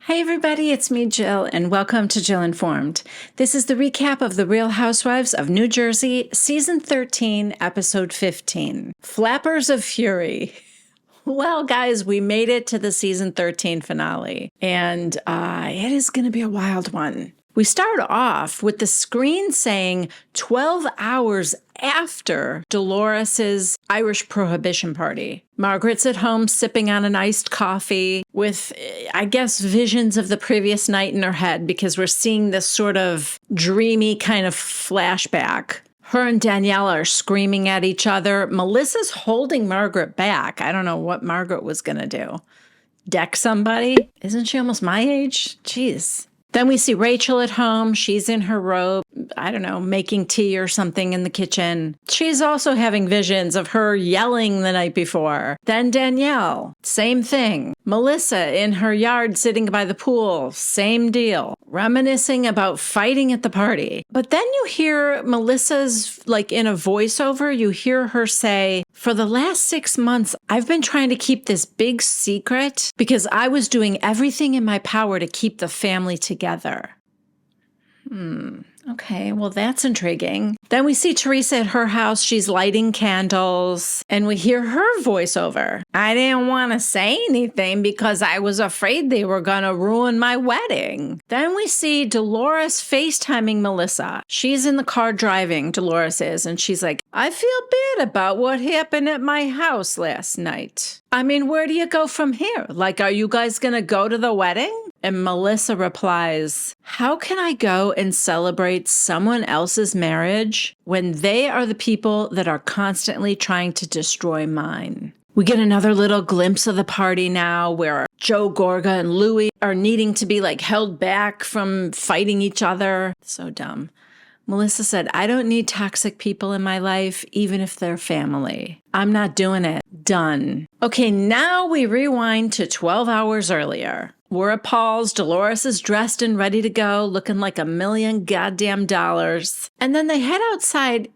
Hey everybody, it's me, Jill, and welcome to Jill Informed. This is the recap of The Real Housewives of New Jersey, Season 13, Episode 15, Flappers of Fury. Well, guys, we made it to the Season 13 finale, and it is going to be a wild one. We start off with the screen saying 12 hours after Dolores's Irish prohibition party. Margaret's at home sipping on an iced coffee with, I guess, visions of the previous night in her head because we're seeing this sort of dreamy kind of flashback. Her and Danielle are screaming at each other. Melissa's holding Margaret back. I don't know what Margaret was going to do. Deck somebody? Isn't she almost my age? Jeez. Then we see Rachel at home. She's in her robe, I don't know, making tea or something in the kitchen. She's also having visions of her yelling the night before. Then Danielle, same thing. Melissa in her yard sitting by the pool, same deal. Reminiscing about fighting at the party. But then you hear Melissa's, like in a voiceover, you hear her say, for the last 6 months, I've been trying to keep this big secret because I was doing everything in my power to keep the family together. Okay, well, that's intriguing. Then we see Teresa at her house. She's lighting candles, and we hear her voiceover. I didn't want to say anything because I was afraid they were going to ruin my wedding. Then we see Dolores FaceTiming Melissa. She's in the car driving, Dolores is, and she's like, I feel bad about what happened at my house last night. I mean, where do you go from here? Like, are you guys going to go to the wedding? And Melissa replies, how can I go and celebrate someone else's marriage when they are the people that are constantly trying to destroy mine? We get another little glimpse of the party now where Joe Gorga and Louis are needing to be like held back from fighting each other. So dumb. Melissa said, I don't need toxic people in my life, even if they're family. I'm not doing it. Done. Okay, now we rewind to 12 hours earlier. We're at Paul's. Dolores is dressed and ready to go, looking like $1 million goddamn dollars. And then they head outside.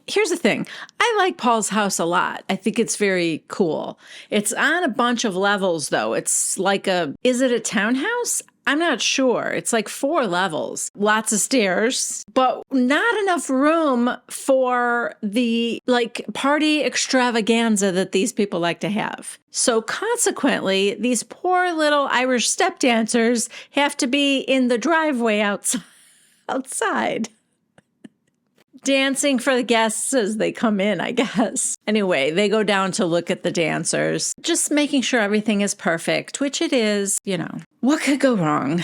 Here's the thing. I like Paul's house a lot. I think it's very cool. It's on a bunch of levels, though. It's like is it a townhouse? I'm not sure. It's like 4 levels, lots of stairs, but not enough room for the like party extravaganza that these people like to have. So consequently, these poor little Irish step dancers have to be in the driveway outside. Dancing for the guests as they come in, I guess. Anyway, they go down to look at the dancers, just making sure everything is perfect, which it is, you know. What could go wrong?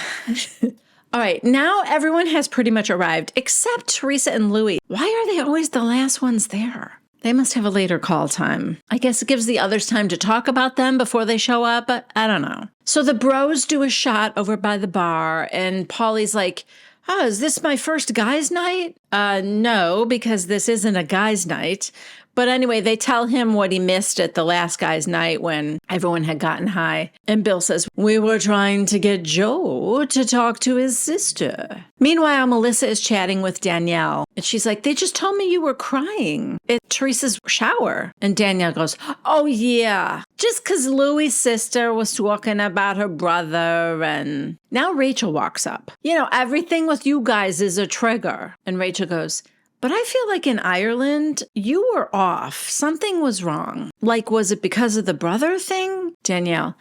All right, now everyone has pretty much arrived, except Teresa and Louis. Why are they always the last ones there? They must have a later call time. I guess it gives the others time to talk about them before they show up, but I don't know. So the bros do a shot over by the bar, and Paulie's like, oh, is this my first guy's night? No, because this isn't a guy's night. But anyway, they tell him what he missed at the last guy's night when everyone had gotten high. And Bill says, we were trying to get Joe to talk to his sister. Meanwhile, Melissa is chatting with Danielle. And she's like, they just told me you were crying at Teresa's shower. And Danielle goes, oh, yeah. Just because Louis' sister was talking about her brother. And now Rachel walks up. You know, everything with you guys is a trigger. And Rachel goes, but I feel like in Ireland, you were off. Something was wrong. Like, was it because of the brother thing? Danielle,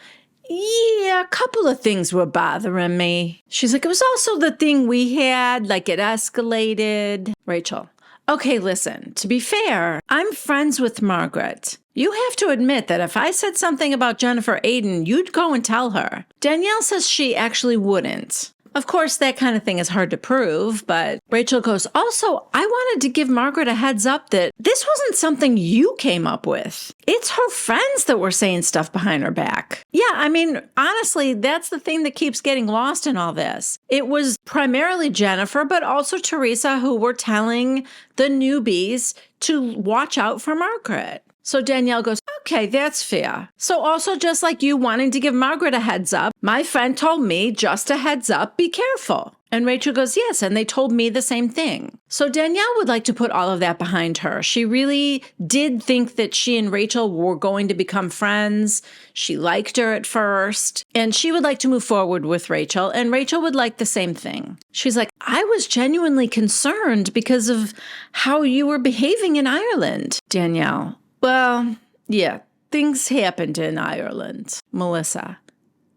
yeah, a couple of things were bothering me. She's like, it was also the thing we had, like it escalated. Rachel, okay, listen, to be fair, I'm friends with Margaret. You have to admit that if I said something about Jennifer Aiden, you'd go and tell her. Danielle says she actually wouldn't. Of course, that kind of thing is hard to prove, but Rachel goes, also, I wanted to give Margaret a heads up that this wasn't something you came up with. It's her friends that were saying stuff behind her back. Yeah, I mean, honestly, that's the thing that keeps getting lost in all this. It was primarily Jennifer, but also Teresa, who were telling the newbies to watch out for Margaret. So Danielle goes, okay, that's fair. So also just like you wanting to give Margaret a heads up, my friend told me just a heads up, be careful. And Rachel goes, yes, and they told me the same thing. So Danielle would like to put all of that behind her. She really did think that she and Rachel were going to become friends. She liked her at first, and she would like to move forward with Rachel, and Rachel would like the same thing. She's like, I was genuinely concerned because of how you were behaving in Ireland. Danielle, well, yeah, things happened in Ireland. Melissa,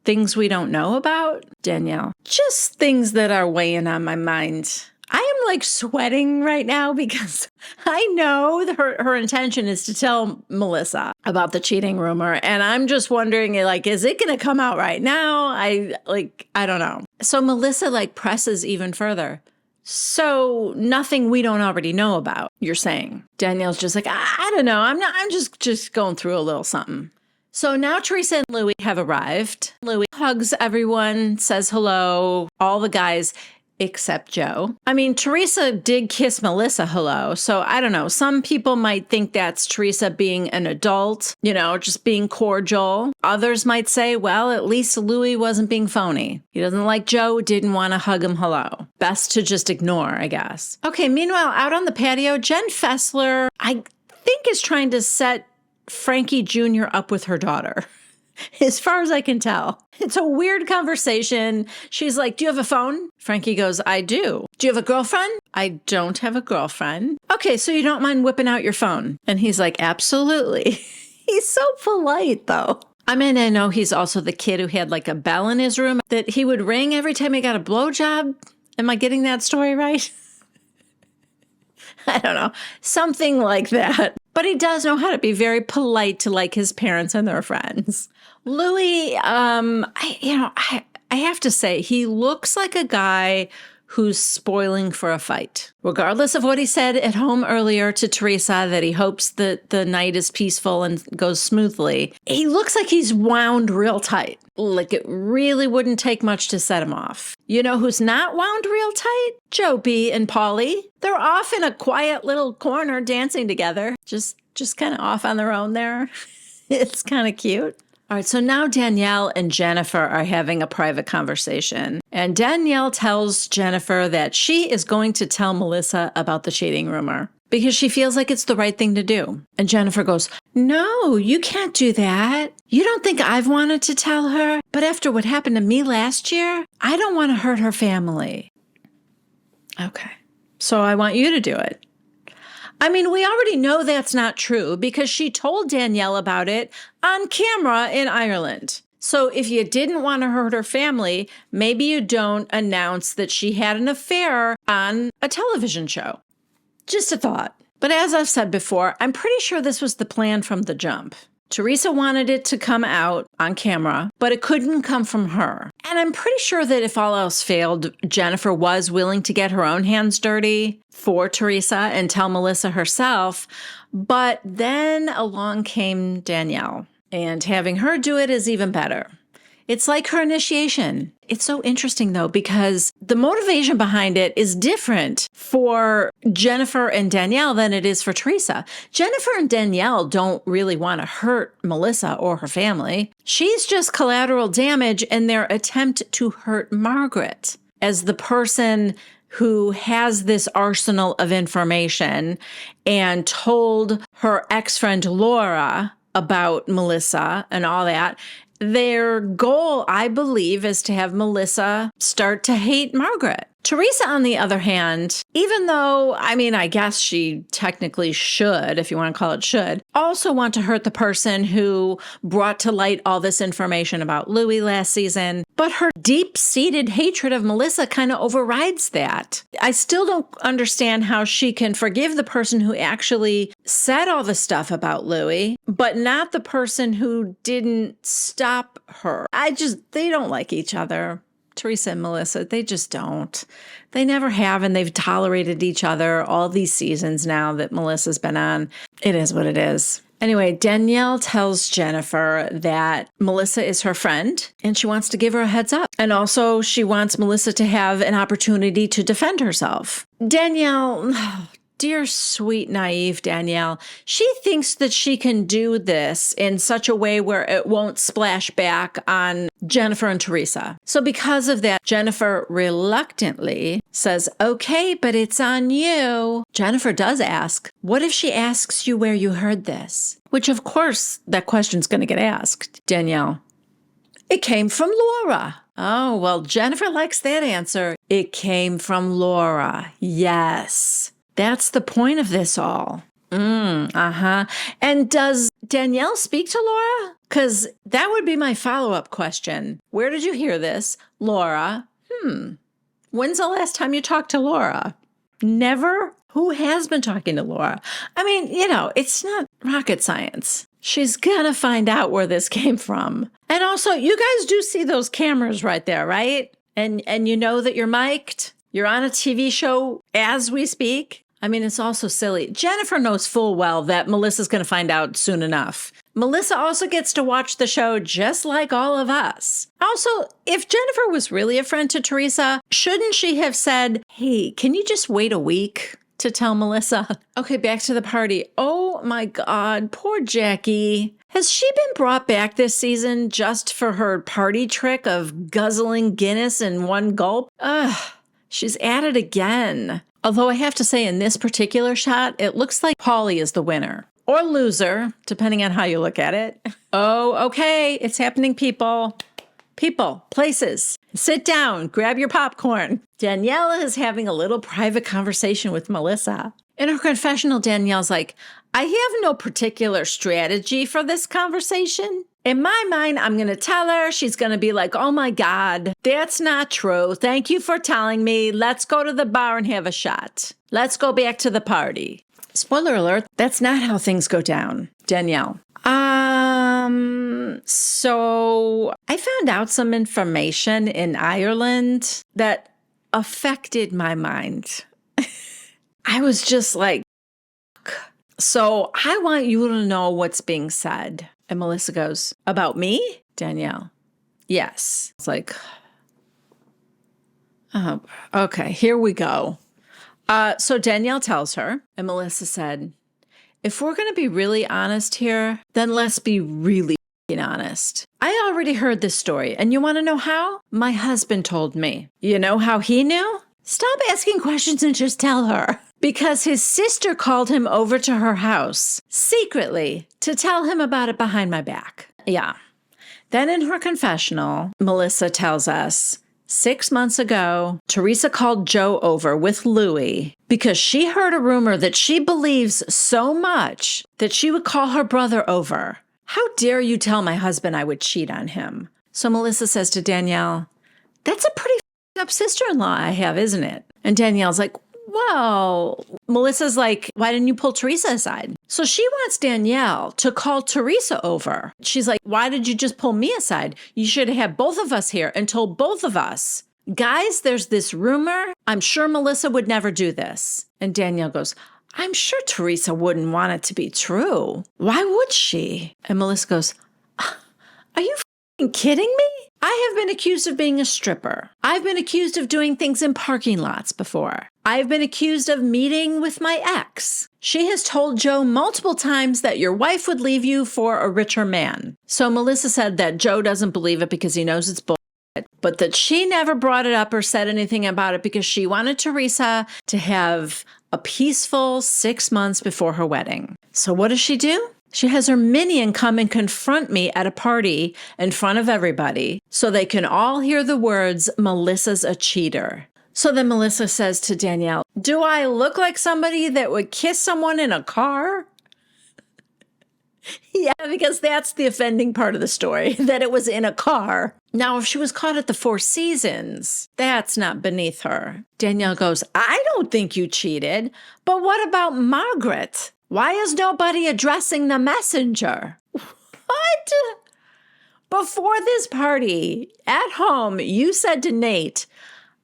things we don't know about? Danielle, just things that are weighing on my mind. I am like sweating right now because I know that her intention is to tell Melissa about the cheating rumor. And I'm just wondering, like, is it going to come out right now? I don't know. So Melissa like presses even further. So nothing we don't already know about, you're saying. Danielle's just like, I don't know. I'm just going through a little something. So now Teresa and Louis have arrived. Louis hugs everyone, says hello, all the guys except Joe. I mean, Teresa did kiss Melissa hello, so I don't know. Some people might think that's Teresa being an adult, just being cordial. Others might say, well, at least Louis wasn't being phony. He doesn't like Joe, didn't want to hug him hello. Best to just ignore, I guess. Okay, meanwhile, out on the patio, Jen Fessler, I think, is trying to set Frankie Jr. up with her daughter, as far as I can tell. It's a weird conversation. She's like, do you have a phone? Frankie goes, I do. Do you have a girlfriend? I don't have a girlfriend. Okay, so you don't mind whipping out your phone? And he's like, absolutely. He's so polite, though. I mean, I know he's also the kid who had like a bell in his room that he would ring every time he got a blowjob. Am I getting that story right? I don't know. Something like that. But he does know how to be very polite to like his parents and their friends. Louis, I have to say, he looks like a guy who's spoiling for a fight. Regardless of what he said at home earlier to Teresa, that he hopes that the night is peaceful and goes smoothly, he looks like he's wound real tight. Like it really wouldn't take much to set him off. You know who's not wound real tight? Joe B. and Polly. They're off in a quiet little corner dancing together. Just kind of off on their own there. It's kind of cute. All right, so now Danielle and Jennifer are having a private conversation. And Danielle tells Jennifer that she is going to tell Melissa about the cheating rumor because she feels like it's the right thing to do. And Jennifer goes, no, you can't do that. You don't think I've wanted to tell her? But after what happened to me last year, I don't want to hurt her family. Okay, so I want you to do it. I mean, we already know that's not true because she told Danielle about it on camera in Ireland. So if you didn't want to hurt her family, maybe you don't announce that she had an affair on a television show. Just a thought. But as I've said before, I'm pretty sure this was the plan from the jump. Teresa wanted it to come out on camera, but it couldn't come from her. And I'm pretty sure that if all else failed, Jennifer was willing to get her own hands dirty for Teresa and tell Melissa herself. But then along came Danielle, and having her do it is even better. It's like her initiation. It's so interesting, though, because the motivation behind it is different for Jennifer and Danielle than it is for Teresa. Jennifer and Danielle don't really want to hurt Melissa or her family. She's just collateral damage in their attempt to hurt Margaret as the person who has this arsenal of information and told her ex-friend Laura about Melissa and all that. Their goal, I believe, is to have Melissa start to hate Margaret. Teresa, on the other hand, even though, I guess she technically should, if you want to call it should, also want to hurt the person who brought to light all this information about Louis last season. But her deep-seated hatred of Melissa kind of overrides that. I still don't understand how she can forgive the person who actually said all the stuff about Louis, but not the person who didn't stop her. They don't like each other. Teresa and Melissa, they just don't. They never have, and they've tolerated each other all these seasons now that Melissa's been on. It is what it is. Anyway, Danielle tells Jennifer that Melissa is her friend, and she wants to give her a heads up. And also, she wants Melissa to have an opportunity to defend herself. Danielle, Dear, sweet, naive Danielle, she thinks that she can do this in such a way where it won't splash back on Jennifer and Teresa. So because of that, Jennifer reluctantly says, okay, but it's on you. Jennifer does ask, what if she asks you where you heard this? Which, of course, that question's going to get asked. Danielle, it came from Laura. Oh, well, Jennifer likes that answer. It came from Laura. Yes. That's the point of this all. And does Danielle speak to Laura? Because that would be my follow-up question. Where did you hear this? Laura. When's the last time you talked to Laura? Never? Who has been talking to Laura? I mean, it's not rocket science. She's gonna find out where this came from. And also, you guys do see those cameras right there, right? And you know that you're mic'd? You're on a TV show as we speak? I mean, it's also silly. Jennifer knows full well that Melissa's going to find out soon enough. Melissa also gets to watch the show just like all of us. Also, if Jennifer was really a friend to Teresa, shouldn't she have said, hey, can you just wait a week to tell Melissa? Okay, back to the party. Oh my God, poor Jackie. Has she been brought back this season just for her party trick of guzzling Guinness in one gulp? She's at it again. Although I have to say, in this particular shot, it looks like Paulie is the winner. Or loser, depending on how you look at it. Oh, okay, it's happening, people. People, places, sit down, grab your popcorn. Danielle is having a little private conversation with Melissa. In her confessional, Danielle's like, I have no particular strategy for this conversation. In my mind, I'm going to tell her. She's going to be like, oh my God, that's not true. Thank you for telling me. Let's go to the bar and have a shot. Let's go back to the party. Spoiler alert, that's not how things go down. Danielle. So I found out some information in Ireland that affected my mind. I was just like, so I want you to know what's being said. And Melissa goes, about me? Danielle, yes. It's like, oh, okay, here we go. So Danielle tells her, and Melissa said, if we're going to be really honest here, then let's be really honest. I already heard this story, and you want to know how? My husband told me. You know how he knew? Stop asking questions and just tell her. Because his sister called him over to her house, secretly, to tell him about it behind my back. Yeah. Then in her confessional, Melissa tells us, 6 months ago, Teresa called Joe over with Louie because she heard a rumor that she believes so much that she would call her brother over. How dare you tell my husband I would cheat on him? So Melissa says to Danielle, that's a pretty up sister-in-law I have, isn't it? And Danielle's like, well, Melissa's like, why didn't you pull Teresa aside? So she wants Danielle to call Teresa over. She's like, why did you just pull me aside? You should have had both of us here and told both of us. Guys, there's this rumor. I'm sure Melissa would never do this. And Danielle goes, I'm sure Teresa wouldn't want it to be true. Why would she? And Melissa goes, are you kidding me? I have been accused of being a stripper. I've been accused of doing things in parking lots before. I've been accused of meeting with my ex. She has told Joe multiple times that your wife would leave you for a richer man. So Melissa said that Joe doesn't believe it because he knows it's bullshit, but that she never brought it up or said anything about it because she wanted Teresa to have a peaceful 6 months before her wedding. So what does she do? She has her minion come and confront me at a party in front of everybody so they can all hear the words, Melissa's a cheater. So then Melissa says to Danielle, do I look like somebody that would kiss someone in a car? Yeah, because that's the offending part of the story, that it was in a car. Now, if she was caught at the Four Seasons, that's not beneath her. Danielle goes, I don't think you cheated, but what about Margaret? Why is nobody addressing the messenger? What? Before this party, at home, you said to Nate,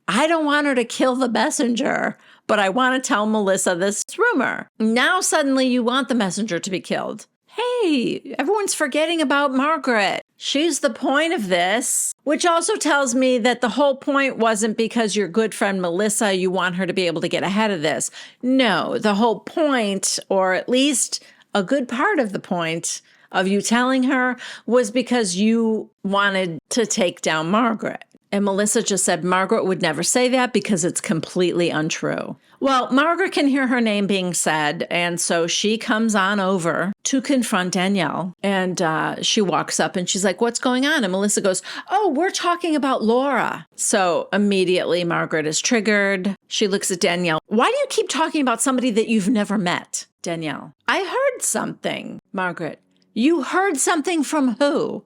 I don't want her to kill the messenger, but I want to tell Melissa this rumor. Now suddenly you want the messenger to be killed. Hey, everyone's forgetting about Margaret. She's the point of this, which also tells me that the whole point wasn't because your good friend Melissa, you want her to be able to get ahead of this. No, the whole point, or at least a good part of the point of you telling her, was because you wanted to take down Margaret. And Melissa just said Margaret would never say that because it's completely untrue. Well, Margaret can hear her name being said, and so she comes on over to confront Danielle. And she walks up and she's like, what's going on? And Melissa goes, oh, we're talking about Laura. So immediately Margaret is triggered. She looks at Danielle. Why do you keep talking about somebody that you've never met? Danielle, I heard something. Margaret, you heard something from who?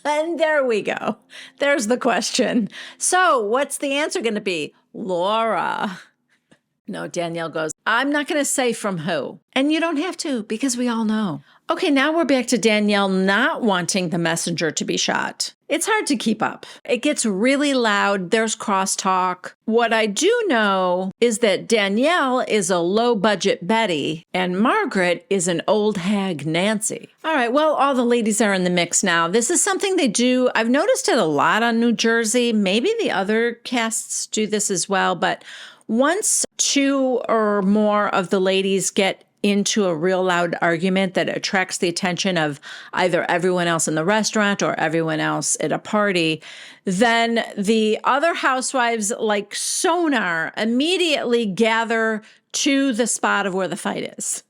And there we go. There's the question. So what's the answer going to be? Laura. No, Danielle goes, I'm not going to say from who. And you don't have to because we all know. Okay, now we're back to Danielle not wanting the messenger to be shot. It's hard to keep up. It gets really loud. There's crosstalk. What I do know is that Danielle is a low-budget Betty and Margaret is an old hag Nancy. All right, well, all the ladies are in the mix now. This is something they do. I've noticed it a lot on New Jersey. Maybe the other casts do this as well, but once two or more of the ladies get into a real loud argument that attracts the attention of either everyone else in the restaurant or everyone else at a party, then the other housewives, like sonar, immediately gather to the spot of where the fight is.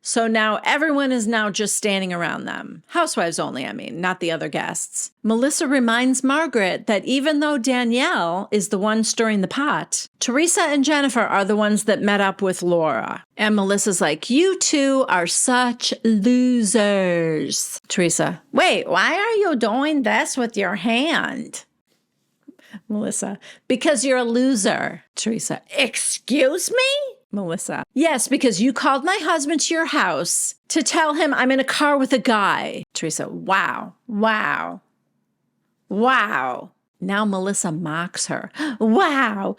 So now everyone is now just standing around them. Housewives only, I mean, not the other guests. Melissa reminds Margaret that even though Danielle is the one stirring the pot, Teresa and Jennifer are the ones that met up with Laura. And Melissa's like, you two are such losers. Teresa, wait, why are you doing this with your hand? Melissa, because you're a loser. Teresa, excuse me? Melissa, yes, because you called my husband to your house to tell him I'm in a car with a guy. Teresa, wow. Now Melissa mocks her. Wow.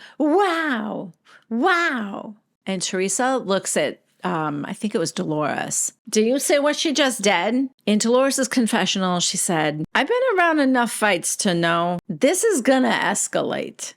And Teresa looks at, I think it was Dolores. Do you see what she just did? In Dolores' confessional, she said, I've been around enough fights to know this is gonna escalate.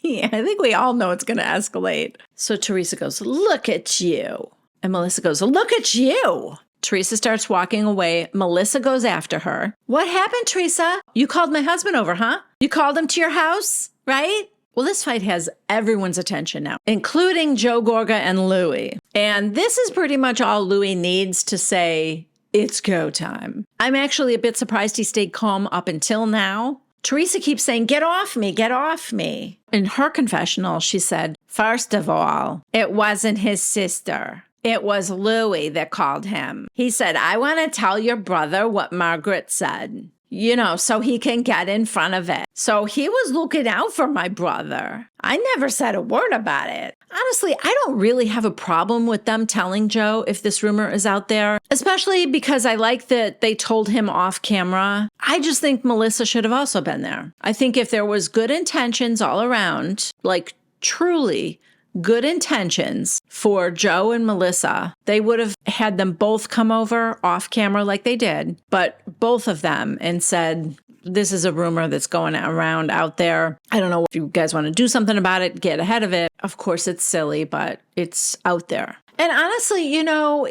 Yeah, I think we all know it's going to escalate. So Teresa goes, look at you. And Melissa goes, look at you. Teresa starts walking away. Melissa goes after her. What happened, Teresa? You called my husband over, huh? You called him to your house, right? Well, this fight has everyone's attention now, including Joe Gorga and Louie. And this is pretty much all Louie needs to say, it's go time. I'm actually a bit surprised he stayed calm up until now. Teresa keeps saying, get off me, get off me. In her confessional, she said, first of all, it wasn't his sister. It was Louie that called him. He said, I want to tell your brother what Margaret said, so he can get in front of it. So he was looking out for my brother. I never said a word about it. Honestly, I don't really have a problem with them telling Joe if this rumor is out there, especially because I like that they told him off camera. I just think Melissa should have also been there. I think if there was good intentions all around, like truly good intentions for Joe and Melissa, they would have had them both come over off camera like they did, but both of them, and said, this is a rumor that's going around out there. I don't know if you guys want to do something about it, get ahead of it. Of course, it's silly, but it's out there. And honestly,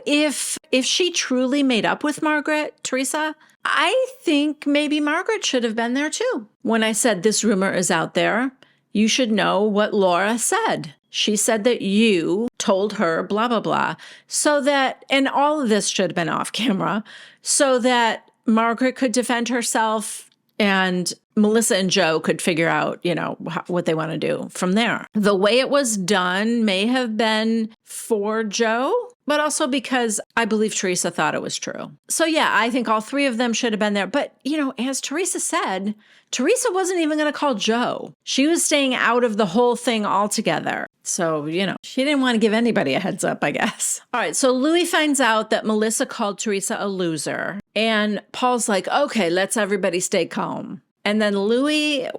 if she truly made up with Margaret, Teresa, I think maybe Margaret should have been there too. When I said this rumor is out there, you should know what Laura said. She said that you told her blah, blah, blah, so that, and all of this should have been off camera, so that Margaret could defend herself and Melissa and Joe could figure out, what they want to do from there. The way it was done may have been for Joe, but also because I believe Teresa thought it was true. So yeah, I think all three of them should have been there. But, as Teresa said, Teresa wasn't even going to call Joe. She was staying out of the whole thing altogether. So, she didn't want to give anybody a heads up, I guess. All right, so Louis finds out that Melissa called Teresa a loser. And Paul's like, okay, let's everybody stay calm. And then Louis,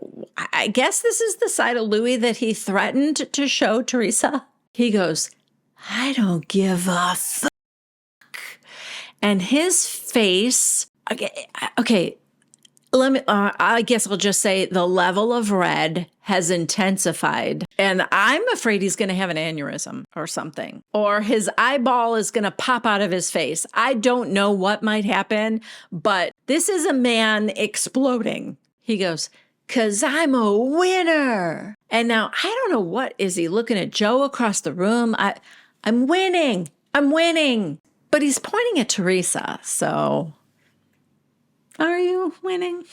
I guess this is the side of Louis that he threatened to show Teresa. He goes, I don't give a fuck. And his face, okay, I guess I'll just say the level of red has intensified. And I'm afraid he's going to have an aneurysm or something, or his eyeball is going to pop out of his face. I don't know what might happen, but this is a man exploding. He goes, "'Cause I'm a winner." And now I don't know, what is he looking at Joe across the room? I'm winning. I'm winning. But he's pointing at Teresa. So are you winning?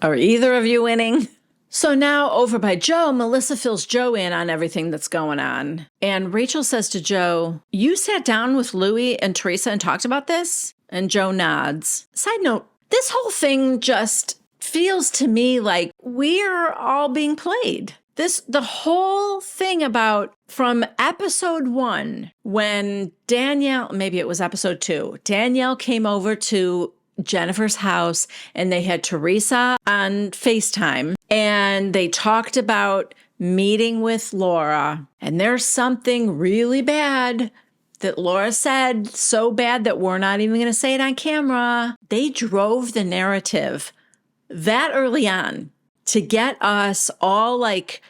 Are either of you winning? So now over by Joe, Melissa fills Joe in on everything that's going on. And Rachel says to Joe, "You sat down with Louie and Teresa and talked about this?" And Joe nods. Side note, this whole thing just feels to me like we're all being played. The whole thing about from episode 1, when Danielle, maybe it was episode 2, Danielle came over to Jennifer's house and they had Teresa on FaceTime and they talked about meeting with Laura. And there's something really bad that Laura said, so bad that we're not even going to say it on camera. They drove the narrative that early on to get us all like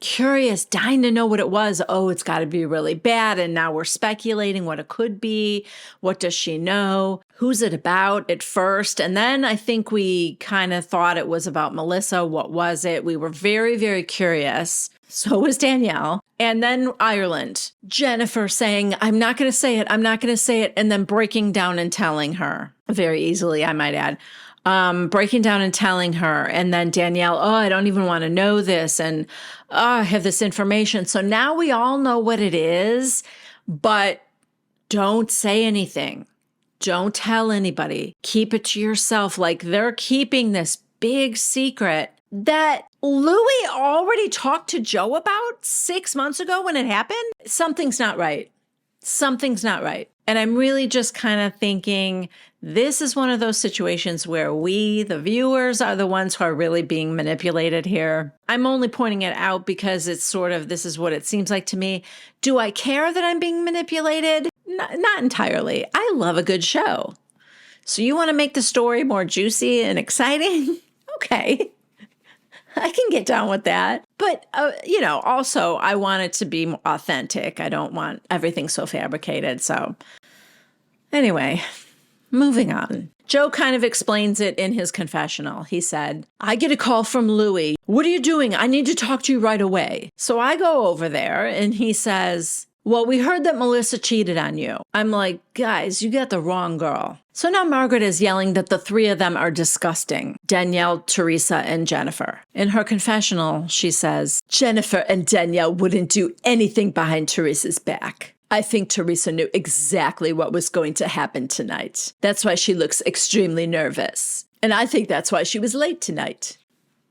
curious, dying to know what it was. Oh, it's got to be really bad. And now we're speculating what it could be. What does she know? Who's it about at first? And then I think we kind of thought it was about Melissa. What was it? We were very, very curious. So was Danielle. And then Ireland. Jennifer saying, "I'm not going to say it. I'm not going to say it." And then breaking down and telling her very easily, I might add. Breaking down and telling her. And then Danielle, "Oh, I don't even want to know this. And I have this information." So now we all know what it is, but don't say anything. Don't tell anybody. Keep it to yourself. Like they're keeping this big secret that Louie already talked to Joe about 6 months ago when it happened. Something's not right. Something's not right. And I'm really just kind of thinking this is one of those situations where we, the viewers, are the ones who are really being manipulated here. I'm only pointing it out because it's sort of, this is what it seems like to me. Do I care that I'm being manipulated? Not entirely. I love a good show. So you want to make the story more juicy and exciting? Okay. I can get down with that. But, also I want it to be authentic. I don't want everything so fabricated. So anyway, moving on. Joe kind of explains it in his confessional. He said, "I get a call from Louie. What are you doing? I need to talk to you right away." So I go over there and he says, "Well, we heard that Melissa cheated on you." I'm like, guys, you got the wrong girl. So now Margaret is yelling that the three of them are disgusting. Danielle, Teresa, and Jennifer. In her confessional, she says, "Jennifer and Danielle wouldn't do anything behind Teresa's back. I think Teresa knew exactly what was going to happen tonight. That's why she looks extremely nervous. And I think that's why she was late tonight."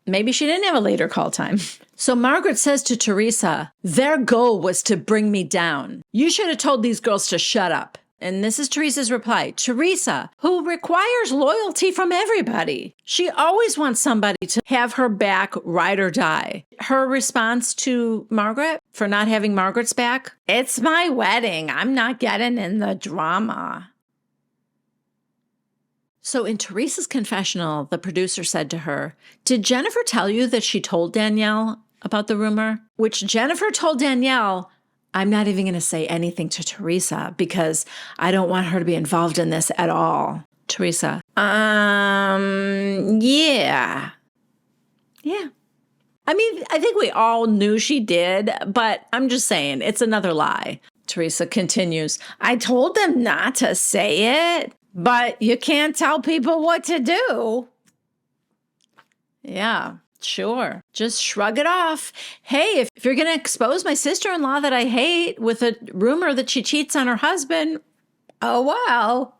Maybe she didn't have a later call time. So Margaret says to Teresa, "Their goal was to bring me down. You should have told these girls to shut up." And this is Teresa's reply. Teresa, who requires loyalty from everybody. She always wants somebody to have her back, ride or die. Her response to Margaret for not having Margaret's back, "It's my wedding. I'm not getting in the drama." So in Teresa's confessional, the producer said to her, "Did Jennifer tell you that she told Danielle about the rumor?" Which Jennifer told Danielle, "I'm not even going to say anything to Teresa because I don't want her to be involved in this at all." Teresa, yeah. Yeah. I mean, I think we all knew she did, but I'm just saying it's another lie. Teresa continues, "I told them not to say it, but you can't tell people what to do." Yeah. Sure. Just shrug it off. Hey, if you're going to expose my sister-in-law that I hate with a rumor that she cheats on her husband, oh, well.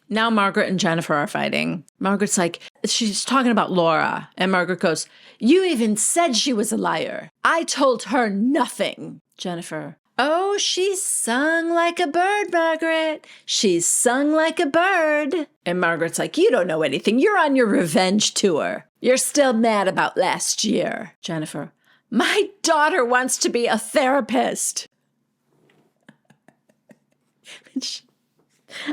Now Margaret and Jennifer are fighting. Margaret's like, she's talking about Laura. And Margaret goes, "You even said she was a liar. I told her nothing." Jennifer, "Oh, she's sung like a bird, Margaret. She's sung like a bird." And Margaret's like, "You don't know anything. You're on your revenge tour. You're still mad about last year." Jennifer, "My daughter wants to be a therapist."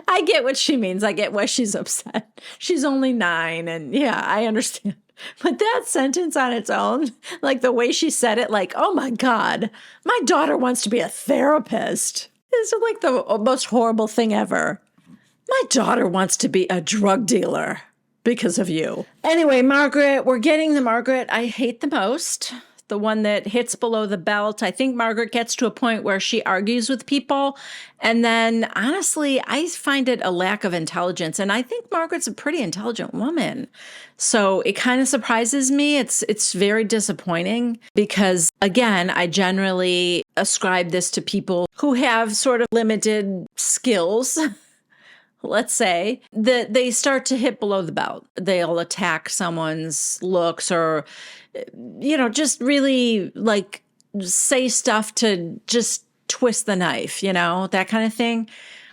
I get what she means. I get why she's upset. She's only 9, and yeah, I understand. But that sentence on its own, like the way she said it, like, oh my God, my daughter wants to be a therapist. It's like the most horrible thing ever. My daughter wants to be a drug dealer because of you. Anyway, Margaret, we're getting the Margaret I hate the most. The one that hits below the belt. I think Margaret gets to a point where she argues with people. And then, honestly, I find it a lack of intelligence. And I think Margaret's a pretty intelligent woman. So it kind of surprises me. It's very disappointing because, again, I generally ascribe this to people who have sort of limited skills. Let's say that they start to hit below the belt. They'll attack someone's looks or, just really like say stuff to just twist the knife, that kind of thing,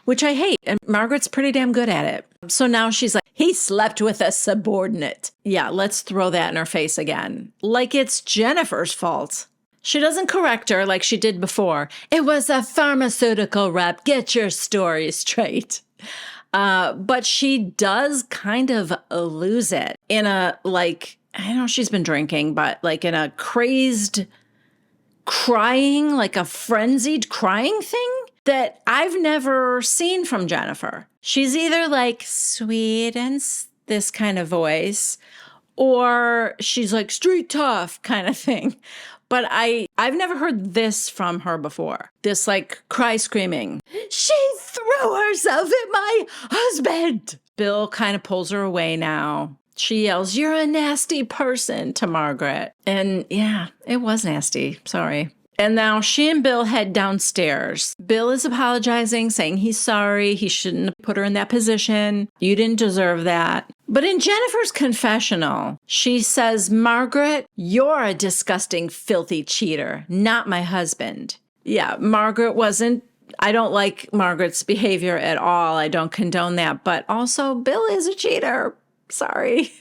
which I hate. And Margaret's pretty damn good at it. So now she's like, he slept with a subordinate. Yeah, let's throw that in her face again. Like it's Jennifer's fault. She doesn't correct her like she did before. It was a pharmaceutical rep. Get your story straight. But she does kind of lose it in a, like, I know she's been drinking, but like in a crazed crying, like a frenzied crying thing that I've never seen from Jennifer. She's either like sweet and this kind of voice, or she's like street tough kind of thing. But I've never heard this from her before. This like cry screaming. She threw herself at my husband. Bill kind of pulls her away now. She yells, "You're a nasty person," to Margaret. And yeah, it was nasty. Sorry. And now she and Bill head downstairs. Bill is apologizing, saying he's sorry. He shouldn't have put her in that position. You didn't deserve that. But in Jennifer's confessional, she says, "Margaret, you're a disgusting, filthy cheater, not my husband." Yeah, Margaret wasn't. I don't like Margaret's behavior at all. I don't condone that. But also, Bill is a cheater. Sorry.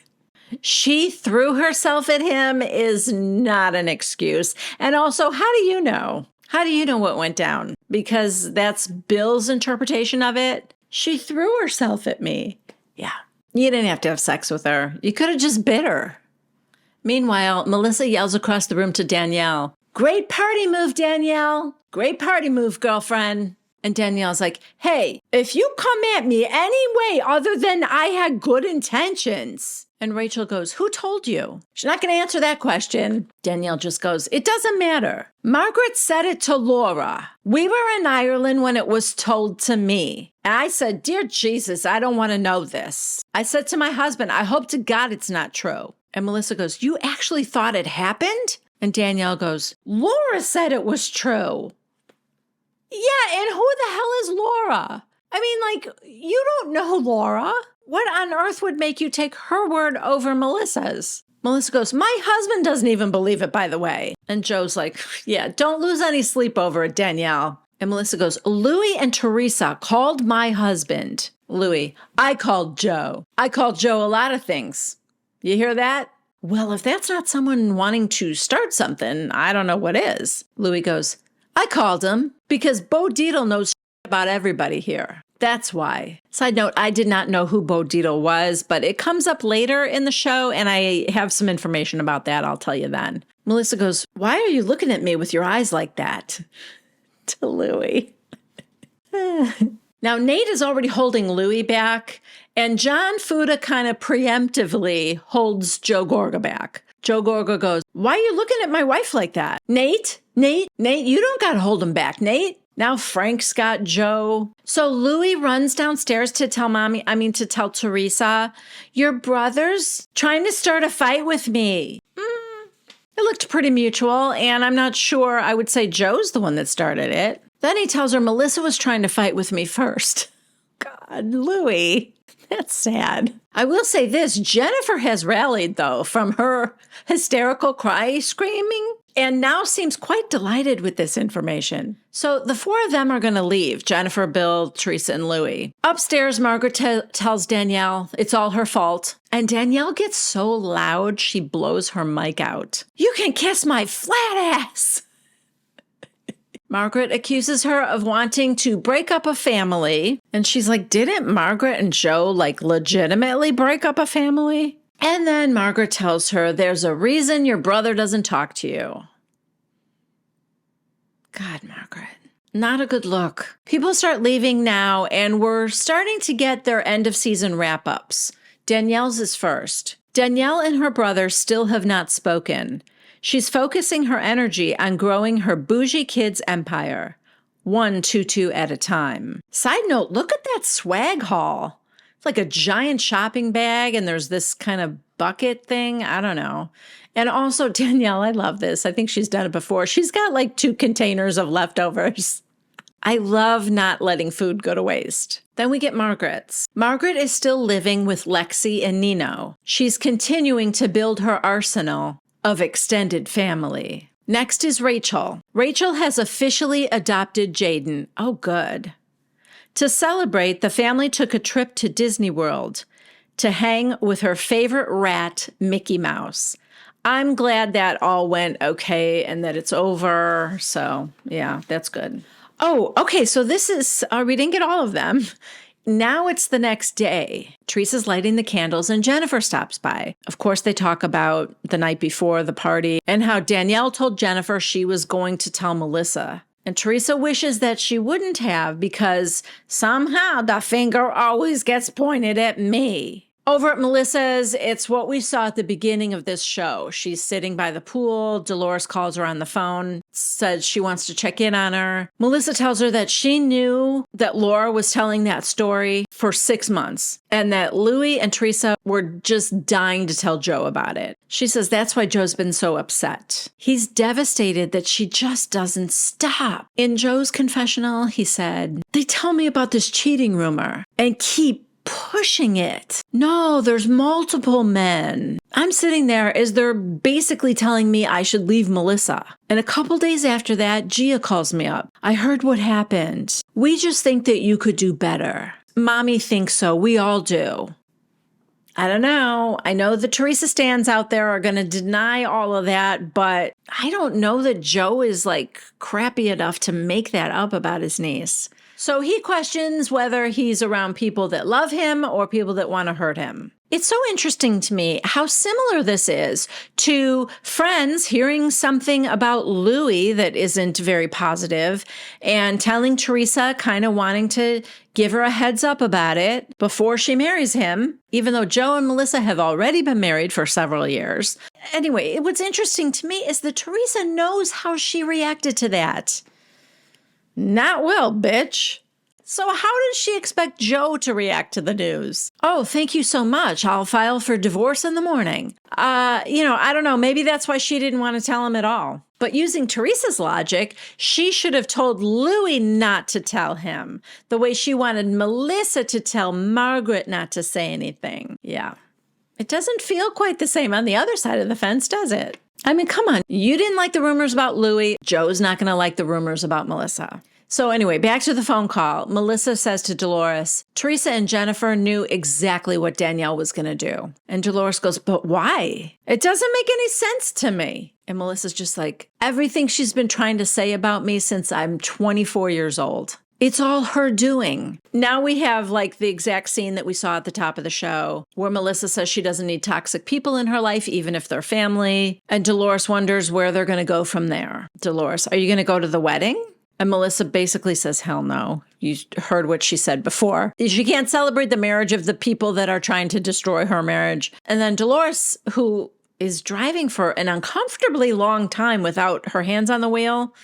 She threw herself at him is not an excuse. And also, how do you know? How do you know what went down? Because that's Bill's interpretation of it. She threw herself at me. Yeah. You didn't have to have sex with her. You could have just bit her. Meanwhile, Melissa yells across the room to Danielle, "Great party move, Danielle. Great party move, girlfriend." And Danielle's like, "Hey, if you come at me any way other than I had good intentions." And Rachel goes, "Who told you?" She's not going to answer that question. Danielle just goes, "It doesn't matter. Margaret said it to Laura. We were in Ireland when it was told to me. And I said, 'Dear Jesus, I don't want to know this.' I said to my husband, 'I hope to God it's not true.'" And Melissa goes, "You actually thought it happened?" And Danielle goes, "Laura said it was true." Yeah, and who the hell is Laura? I mean, like, you don't know Laura. What on earth would make you take her word over Melissa's? Melissa goes, "My husband doesn't even believe it, by the way." And Joe's like, "Yeah, don't lose any sleep over it, Danielle." And Melissa goes, "Louis and Teresa called my husband." Louis, "I called Joe. I called Joe a lot of things. You hear that?" Well, if that's not someone wanting to start something, I don't know what is. Louis goes, "I called him because Bo Dietl knows about everybody here. That's why." Side note, I did not know who Bo Dietl was, but it comes up later in the show, and I have some information about that. I'll tell you then. Melissa goes, "Why are you looking at me with your eyes like that?" To Louis. Now, Nate is already holding Louis back, and John Fuda kind of preemptively holds Joe Gorga back. Joe Gorga goes, "Why are you looking at my wife like that? Nate, you don't got to hold him back, Nate." Now Frank's got Joe. So Louis runs downstairs to tell Teresa, "Your brother's trying to start a fight with me." It looked pretty mutual, and I'm not sure I would say Joe's the one that started it. Then he tells her Melissa was trying to fight with me first. God, Louis, that's sad. I will say this, Jennifer has rallied, though, from her hysterical cry screaming, and now seems quite delighted with this information. So the four of them are going to leave, Jennifer, Bill, Teresa, and Louis. Upstairs, Margaret tells Danielle it's all her fault. And Danielle gets so loud, she blows her mic out. "You can kiss my flat ass." Margaret accuses her of wanting to break up a family, And she's like, didn't Margaret and Joe like legitimately break up a family? And then Margaret tells her there's a reason your brother doesn't talk to you. God, Margaret. Not a good look. People start leaving now, and we're starting to get their end of season wrap-ups. Danielle's is first. Danielle and her brother still have not spoken. She's focusing her energy on growing her bougie kids' empire, one tutu at a time. Side note, look at that swag haul. It's like a giant shopping bag, and there's this kind of bucket thing. I don't know. And also, Danielle, I love this. I think she's done it before. She's got like 2 containers of leftovers. I love not letting food go to waste. Then we get Margaret's. Margaret is still living with Lexi and Nino. She's continuing to build her arsenal of extended family. Next is Rachel. Rachel has officially adopted Jaden. Oh, good. To celebrate, the family took a trip to Disney World to hang with her favorite rat, Mickey Mouse. I'm glad that all went okay and that it's over. So, yeah, that's good. Oh, okay. So this is, we didn't get all of them. Now it's the next day. Teresa's lighting the candles and Jennifer stops by. Of course, they talk about the night before the party and how Danielle told Jennifer she was going to tell Melissa. And Teresa wishes that she wouldn't have because somehow the finger always gets pointed at me. Over at Melissa's, it's what we saw at the beginning of this show. She's sitting by the pool. Dolores calls her on the phone, says she wants to check in on her. Melissa tells her that she knew that Laura was telling that story for 6 months and that Louie and Teresa were just dying to tell Joe about it. She says that's why Joe's been so upset. He's devastated that she just doesn't stop. In Joe's confessional, he said, "They tell me about this cheating rumor and keep pushing it. No, there's multiple men. I'm sitting there as they're basically telling me I should leave Melissa. And a couple days after that, Gia calls me up. I heard what happened. We just think that you could do better. Mommy thinks so. We all do." I don't know. I know the Teresa stands out there are going to deny all of that, but I don't know that Joe is like crappy enough to make that up about his niece. So he questions whether he's around people that love him or people that want to hurt him. It's so interesting to me how similar this is to friends hearing something about Louie that isn't very positive and telling Teresa, kind of wanting to give her a heads up about it before she marries him, even though Joe and Melissa have already been married for several years. Anyway, what's interesting to me is that Teresa knows how she reacted to that. Not well, bitch. So how does she expect Joe to react to the news? Oh, thank you so much. I'll file for divorce in the morning. I don't know. Maybe that's why she didn't want to tell him at all. But using Teresa's logic, she should have told Louie not to tell him, the way she wanted Melissa to tell Margaret not to say anything. Yeah. It doesn't feel quite the same on the other side of the fence, does it? I mean, come on. You didn't like the rumors about Louie. Joe's not going to like the rumors about Melissa. So anyway, back to the phone call. Melissa says to Dolores, Teresa and Jennifer knew exactly what Danielle was going to do. And Dolores goes, but why? It doesn't make any sense to me. And Melissa's just like, everything she's been trying to say about me since I'm 24 years old. It's all her doing. Now we have like the exact scene that we saw at the top of the show where Melissa says she doesn't need toxic people in her life, even if they're family. And Dolores wonders where they're going to go from there. Dolores, are you going to go to the wedding? And Melissa basically says, hell no. You heard what she said before. She can't celebrate the marriage of the people that are trying to destroy her marriage. And then Dolores, who is driving for an uncomfortably long time without her hands on the wheel,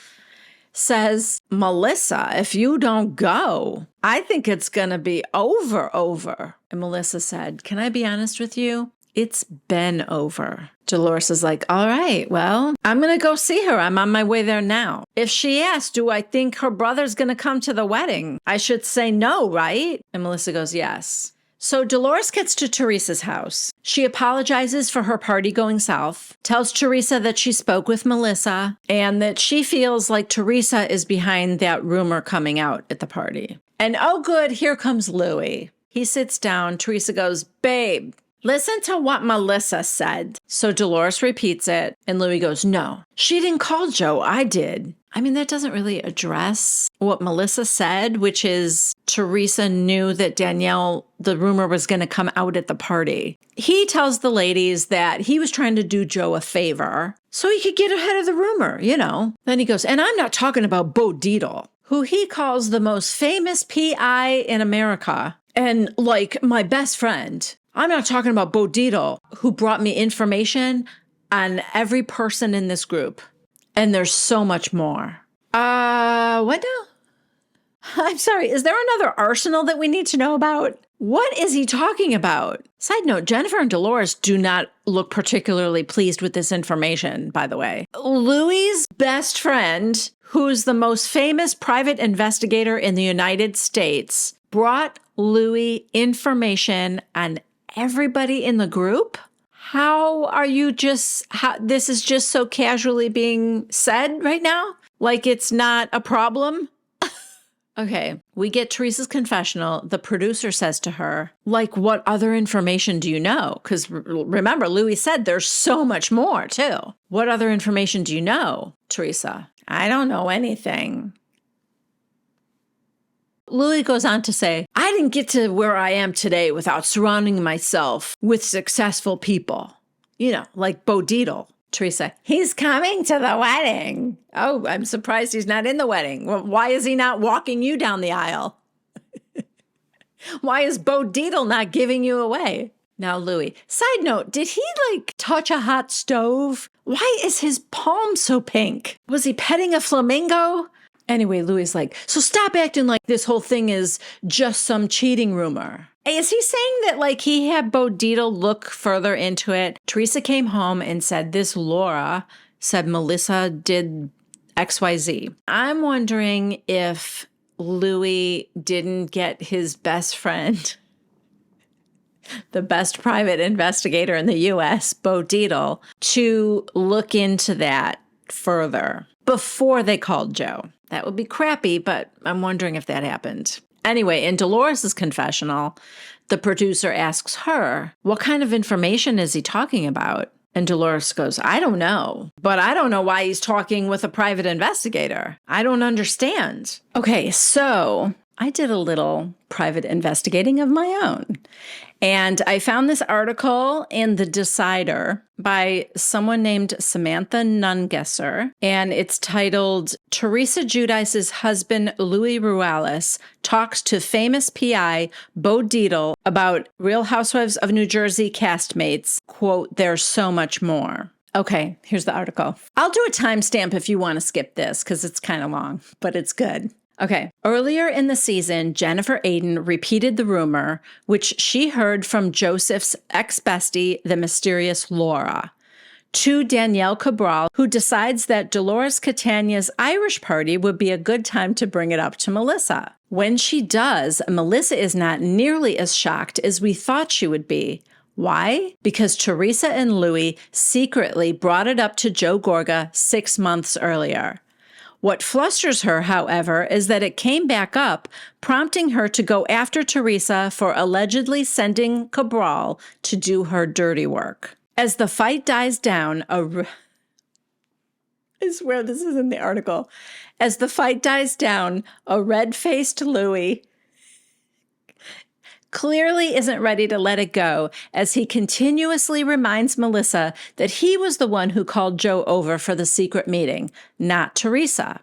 says, Melissa, if you don't go, I think it's going to be over. And Melissa said, can I be honest with you? It's been over. Dolores is like, all right, well, I'm going to go see her. I'm on my way there now. If she asks, do I think her brother's going to come to the wedding? I should say no, right? And Melissa goes, yes. So Dolores gets to Teresa's house. She apologizes for her party going south, tells Teresa that she spoke with Melissa, and that she feels like Teresa is behind that rumor coming out at the party. And oh good, here comes Louie. He sits down. Teresa goes, babe, listen to what Melissa said. So Dolores repeats it, and Louie goes, no, she didn't call Joe. I did. I mean, that doesn't really address what Melissa said, which is Teresa knew that Danielle, the rumor was going to come out at the party. He tells the ladies that he was trying to do Joe a favor so he could get ahead of the rumor, you know. Then he goes, and I'm not talking about Bo Dietl, who he calls the most famous PI in America and like my best friend. I'm not talking about Bo Dietl, who brought me information on every person in this group. And there's so much more. What now? I'm sorry, is there another arsenal that we need to know about? What is he talking about? Side note, Jennifer and Dolores do not look particularly pleased with this information, by the way. Louis' best friend, who's the most famous private investigator in the United States, brought Louis information on everybody in the group? How are you this is just so casually being said right now? Like it's not a problem? Okay, we get Teresa's confessional. The producer says to her, like, what other information do you know? Because remember, Louis said there's so much more, too. What other information do you know, Teresa? I don't know anything. Louis goes on to say, I didn't get to where I am today without surrounding myself with successful people. You know, like Bo Dietl. Teresa, he's coming to the wedding. Oh, I'm surprised he's not in the wedding. Well, why is he not walking you down the aisle? Why is Bo Dietl not giving you away? Now, Louis, side note, did he like touch a hot stove? Why is his palm so pink? Was he petting a flamingo? Anyway, Louis is like, so stop acting like this whole thing is just some cheating rumor. Is he saying that like he had Bo Dietl look further into it? Teresa came home and said this Laura said Melissa did XYZ. I'm wondering if Louis didn't get his best friend, the best private investigator in the U.S., Bo Dietl, to look into that further before they called Joe. That would be crappy, but I'm wondering if that happened. Anyway, in Dolores' confessional, the producer asks her, what kind of information is he talking about? And Dolores goes, I don't know, but I don't know why he's talking with a private investigator. I don't understand. Okay, so I did a little private investigating of my own. And I found this article in The Decider by someone named Samantha Nungesser. And it's titled, Teresa Giudice's husband, Louis Rualis, talks to famous PI Bo Dietl about Real Housewives of New Jersey castmates. Quote, there's so much more. Okay, here's the article. I'll do a timestamp if you want to skip this because it's kind of long, but it's good. Okay. Earlier in the season, Jennifer Aiden repeated the rumor, which she heard from Joseph's ex-bestie, the mysterious Laura, to Danielle Cabral, who decides that Dolores Catania's Irish party would be a good time to bring it up to Melissa. When she does, Melissa is not nearly as shocked as we thought she would be. Why? Because Teresa and Louis secretly brought it up to Joe Gorga 6 months earlier. What flusters her, however, is that it came back up, prompting her to go after Teresa for allegedly sending Cabral to do her dirty work. As the fight dies down, I swear this is in the article. As the fight dies down, a red-faced Louis clearly isn't ready to let it go, as he continuously reminds Melissa that he was the one who called Joe over for the secret meeting, not Teresa.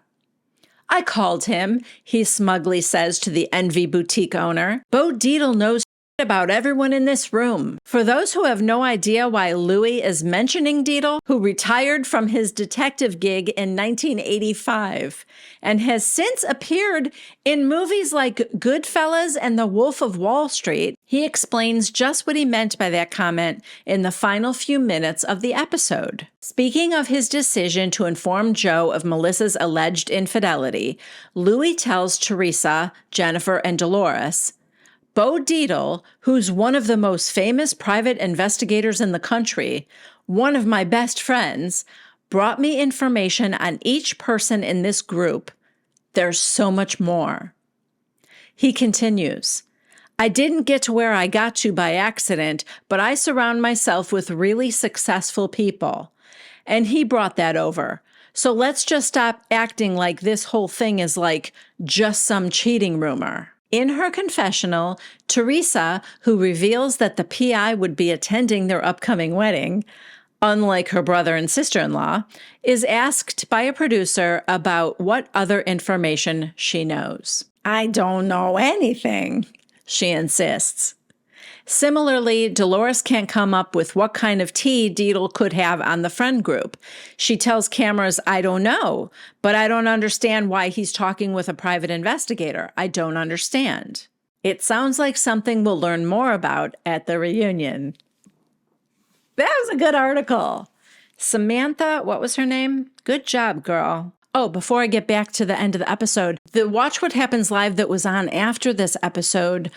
I called him, he smugly says to the Envy boutique owner. Bo Dietl knows about everyone in this room. For those who have no idea why Louis is mentioning Dietl, who retired from his detective gig in 1985 and has since appeared in movies like Goodfellas and The Wolf of Wall Street, he explains just what he meant by that comment in the final few minutes of the episode. Speaking of his decision to inform Joe of Melissa's alleged infidelity, Louis tells Teresa, Jennifer, and Dolores, Bo Dietl, who's one of the most famous private investigators in the country, one of my best friends, brought me information on each person in this group. There's so much more. He continues, I didn't get to where I got to by accident, but I surround myself with really successful people. And he brought that over. So let's just stop acting like this whole thing is like just some cheating rumor. In her confessional, Teresa, who reveals that the PI would be attending their upcoming wedding, unlike her brother and sister-in-law, is asked by a producer about what other information she knows. I don't know anything, she insists. Similarly, Dolores can't come up with what kind of tea Deedle could have on the friend group. She tells cameras, I don't know, but I don't understand why he's talking with a private investigator. I don't understand. It sounds like something we'll learn more about at the reunion. That was a good article. Samantha, what was her name? Good job, girl. Oh, before I get back to the end of the episode, the Watch What Happens Live that was on after this episode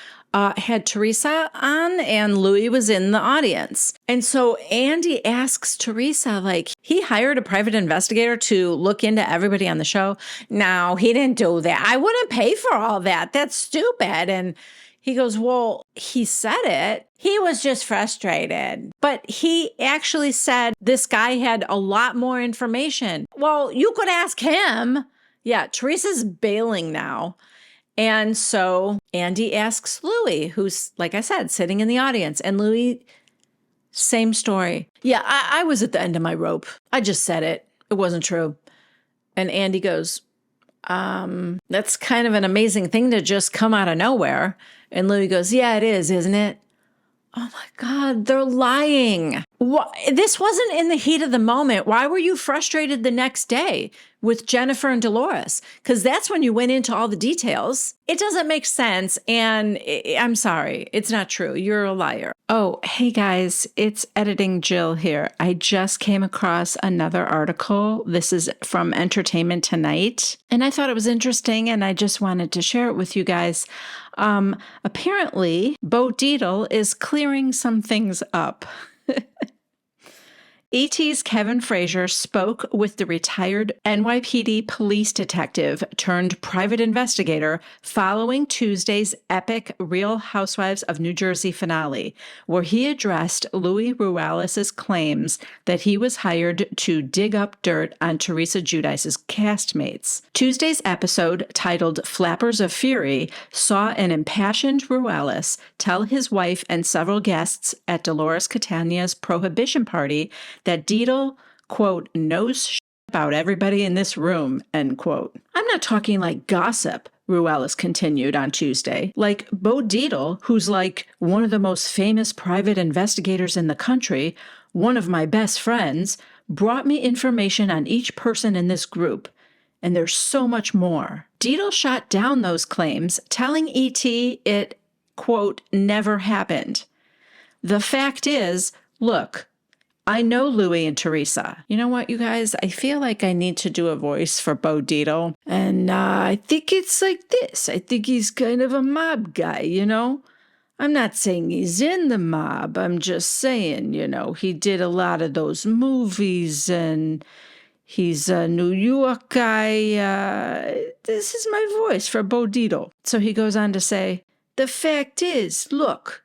had Teresa on, and Louis was in the audience. And so Andy asks Teresa, like, he hired a private investigator to look into everybody on the show. No, he didn't do that. I wouldn't pay for all that. That's stupid. And he goes, well, he said it. He was just frustrated. But he actually said this guy had a lot more information. Well, you could ask him. Yeah, Teresa's bailing now. And so Andy asks Louis, who's, like I said, sitting in the audience. And Louis, same story. Yeah, I was at the end of my rope. I just said it. It wasn't true. And Andy goes, that's kind of an amazing thing to just come out of nowhere. And Louis goes, yeah, it is, isn't it? Oh my God, they're lying. This wasn't in the heat of the moment. Why were you frustrated the next day with Jennifer and Dolores? Because that's when you went into all the details. It doesn't make sense. And I'm sorry, it's not true. You're a liar. Oh, hey guys, it's Editing Jill here. I just came across another article. This is from Entertainment Tonight. And I thought it was interesting and I just wanted to share it with you guys. Apparently, Bo Dietl is clearing some things up. ET's Kevin Frazier spoke with the retired NYPD police detective turned private investigator following Tuesday's epic Real Housewives of New Jersey finale, where he addressed Louis Ruelas' claims that he was hired to dig up dirt on Teresa Giudice's castmates. Tuesday's episode, titled Flappers of Fury, saw an impassioned Ruelas tell his wife and several guests at Dolores Catania's prohibition party that Dietl, quote, knows about everybody in this room, end quote. I'm not talking like gossip, Ruelas continued on Tuesday. Like Bo Dietl, who's like one of the most famous private investigators in the country, one of my best friends, brought me information on each person in this group. And there's so much more. Dietl shot down those claims, telling ET it, quote, never happened. The fact is, look, I know Louis and Teresa. You know what, you guys? I feel like I need to do a voice for Bo Dietl. And I think it's like this. I think he's kind of a mob guy, you know? I'm not saying he's in the mob. I'm just saying, you know, he did a lot of those movies and he's a New York guy. This is my voice for Bo Dietl. So he goes on to say, the fact is, look,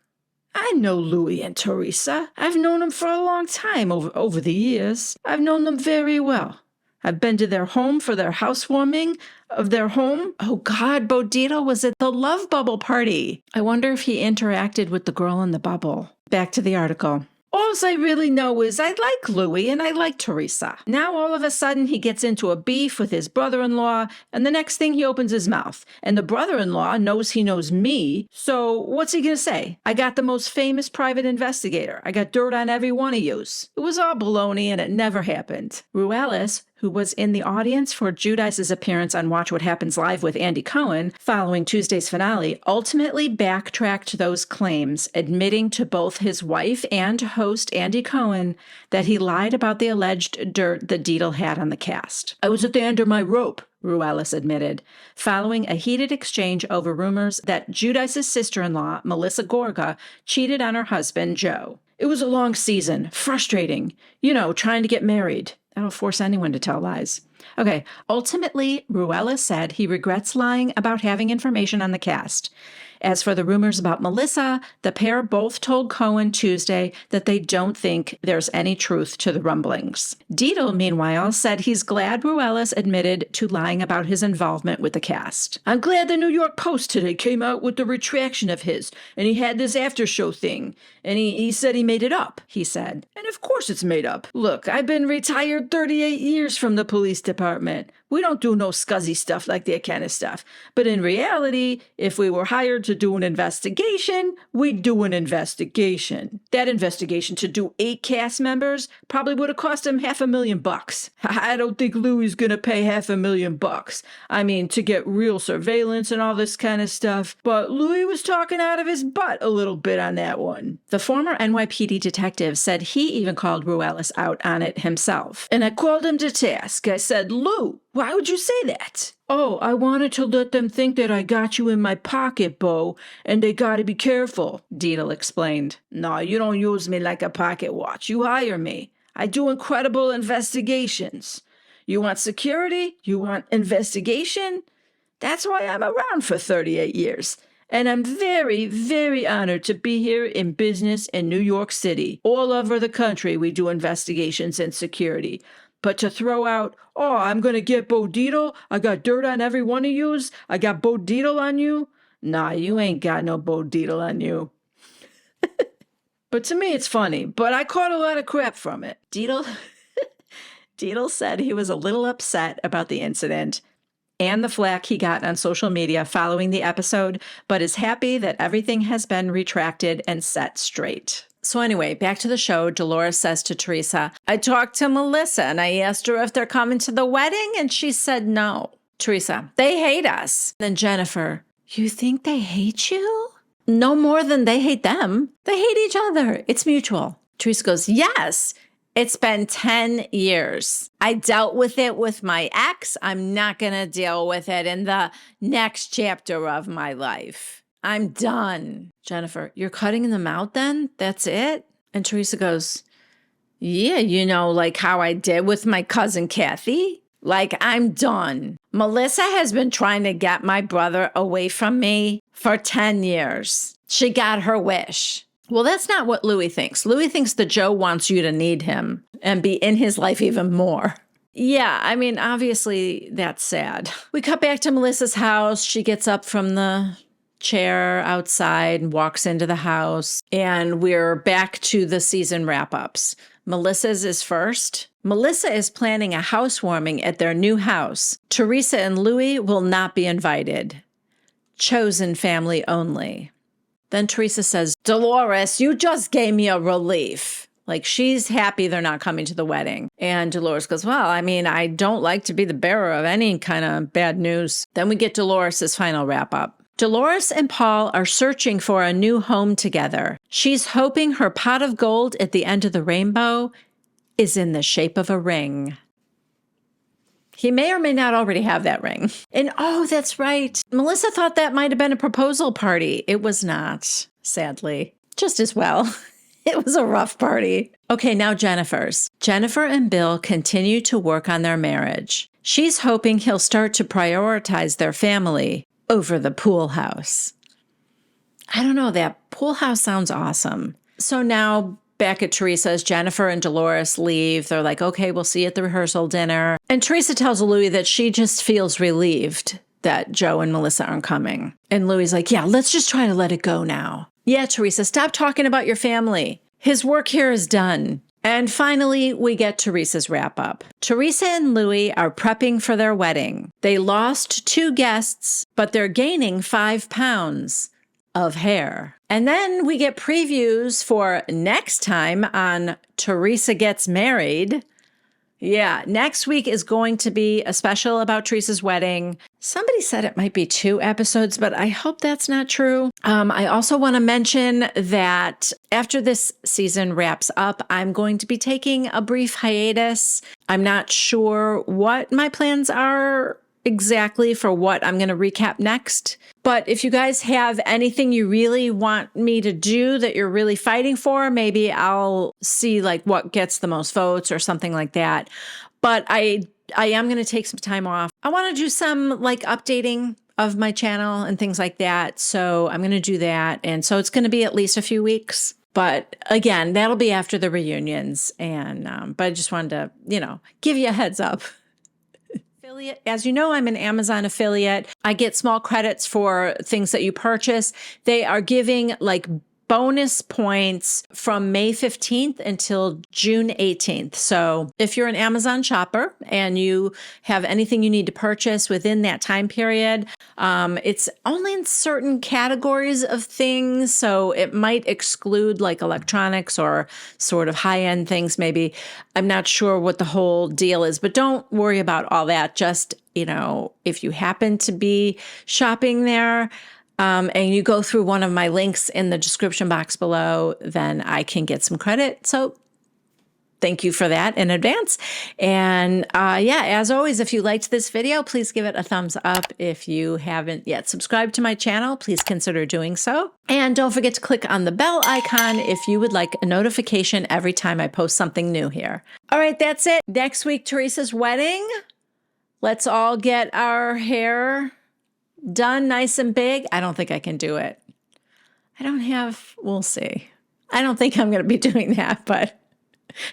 I know Louis and Teresa. I've known them for a long time over the years. I've known them very well. I've been to their home for their housewarming of their home. Oh God, Bo Dietl was at the Love Bubble party. I wonder if he interacted with the girl in the bubble. Back to the article. All I really know is I like Louis and I like Teresa. Now all of a sudden he gets into a beef with his brother-in-law and the next thing he opens his mouth. And the brother-in-law knows he knows me. So what's he going to say? I got the most famous private investigator. I got dirt on every one of yous. It was all baloney and it never happened. Ruelas, who was in the audience for Giudice's appearance on Watch What Happens Live with Andy Cohen following Tuesday's finale, ultimately backtracked those claims, admitting to both his wife and host Andy Cohen that he lied about the alleged dirt that Dietl had on the cast. I was at the end of my rope, Ruelas admitted, following a heated exchange over rumors that Giudice's sister-in-law, Melissa Gorga, cheated on her husband, Joe. It was a long season, frustrating, you know, trying to get married. I don't force anyone to tell lies. Okay. Ultimately, Ruella said he regrets lying about having information on the cast. As for the rumors about Melissa, the pair both told Cohen Tuesday that they don't think there's any truth to the rumblings. Deedle, meanwhile, said he's glad Ruelas admitted to lying about his involvement with the cast. I'm glad the New York Post today came out with the retraction of his, and he had this after show thing, and he said he made it up, he said. And of course it's made up. Look, I've been retired 38 years from the police department. We don't do no scuzzy stuff like that kind of stuff. But in reality, if we were hired to do an investigation, we'd do an investigation. That investigation to do 8 cast members probably would have cost him $500,000. I don't think Louie's gonna pay $500,000. I mean, to get real surveillance and all this kind of stuff. But Louis was talking out of his butt a little bit on that one. The former NYPD detective said he even called Ruelas out on it himself. And I called him to task. I said, Lou, why would you say that? Oh, I wanted to let them think that I got you in my pocket, Bo, and they gotta be careful, Deedle explained. No, you don't use me like a pocket watch. You hire me. I do incredible investigations. You want security? You want investigation? That's why I'm around for 38 years. And I'm very, very honored to be here in business in New York City. All over the country, we do investigations and security. But to throw out, oh, I'm going to get Bo Deedle. I got dirt on every one of yous. I got Bo Deedle on you. Nah, you ain't got no Bo Deedle on you. But to me, it's funny. But I caught a lot of crap from it. Deedle said he was a little upset about the incident and the flack he got on social media following the episode, but is happy that everything has been retracted and set straight. So anyway, back to the show, Dolores says to Teresa, I talked to Melissa and I asked her if they're coming to the wedding and she said no. Teresa, they hate us. Then Jennifer, you think they hate you? No more than they hate them. They hate each other. It's mutual. Teresa goes, yes, it's been 10 years. I dealt with it with my ex. I'm not going to deal with it in the next chapter of my life. I'm done. Jennifer, you're cutting them out then? That's it? And Teresa goes, yeah, you know, like how I did with my cousin Kathy. Like, I'm done. Melissa has been trying to get my brother away from me for 10 years. She got her wish. Well, that's not what Louis thinks. Louis thinks that Joe wants you to need him and be in his life even more. Yeah, I mean, obviously that's sad. We cut back to Melissa's house. She gets up from the chair outside and walks into the house. And we're back to the season wrap-ups. Melissa's is first. Melissa is planning a housewarming at their new house. Teresa and Louis will not be invited. Chosen family only. Then Teresa says, Dolores, you just gave me a relief. Like, she's happy they're not coming to the wedding. And Dolores goes, well, I mean, I don't like to be the bearer of any kind of bad news. Then we get Dolores' final wrap-up. Dolores and Paul are searching for a new home together. She's hoping her pot of gold at the end of the rainbow is in the shape of a ring. He may or may not already have that ring. And oh, that's right. Melissa thought that might have been a proposal party. It was not, sadly. Just as well. It was a rough party. Okay, now Jennifer's. Jennifer and Bill continue to work on their marriage. She's hoping he'll start to prioritize their family over the pool house. I don't know, that pool house sounds awesome. So now back at Teresa's, Jennifer and Dolores leave. They're like, okay, we'll see you at the rehearsal dinner. And Teresa tells Louis that she just feels relieved that Joe and Melissa aren't coming. And Louis is like, yeah, let's just try to let it go now. Yeah, Teresa, stop talking about your family. His work here is done. And finally, we get Teresa's wrap-up. Teresa and Louis are prepping for their wedding. They lost 2 guests, but they're gaining 5 pounds of hair. And then we get previews for next time on Teresa Gets Married. Yeah, next week is going to be a special about Teresa's wedding. Somebody said it might be 2 episodes, but I hope that's not true. I also want to mention that after this season wraps up, I'm going to be taking a brief hiatus. I'm not sure what my plans are exactly for what I'm going to recap next. But if you guys have anything you really want me to do that you're really fighting for, maybe I'll see like what gets the most votes or something like that. But I I am going to take some time off. I want to do some like updating of my channel and things like that. So I'm going to do that. And so it's going to be at least a few weeks. But again, that'll be after the reunions. And, but I just wanted to, you know, give you a heads up. Affiliate. As you know, I'm an Amazon affiliate. I get small credits for things that you purchase. They are giving like bonus points from May 15th until June 18th. So if you're an Amazon shopper and you have anything you need to purchase within that time period, it's only in certain categories of things. So it might exclude like electronics or sort of high-end things, maybe. I'm not sure what the whole deal is, but don't worry about all that. Just, you know, if you happen to be shopping there, and you go through one of my links in the description box below, then I can get some credit. So thank you for that in advance. And yeah, as always, if you liked this video, please give it a thumbs up. If you haven't yet subscribed to my channel, please consider doing so. And don't forget to click on the bell icon if you would like a notification every time I post something new here. All right, that's it. Next week, Teresa's wedding. Let's all get our hair done nice and big. I don't think I can do it. We'll see. I don't think I'm going to be doing that, but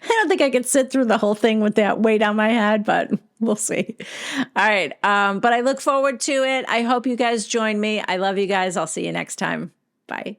I don't think I could sit through the whole thing with that weight on my head, but we'll see. All right. But I look forward to it. I hope you guys join me. I love you guys. I'll see you next time. Bye.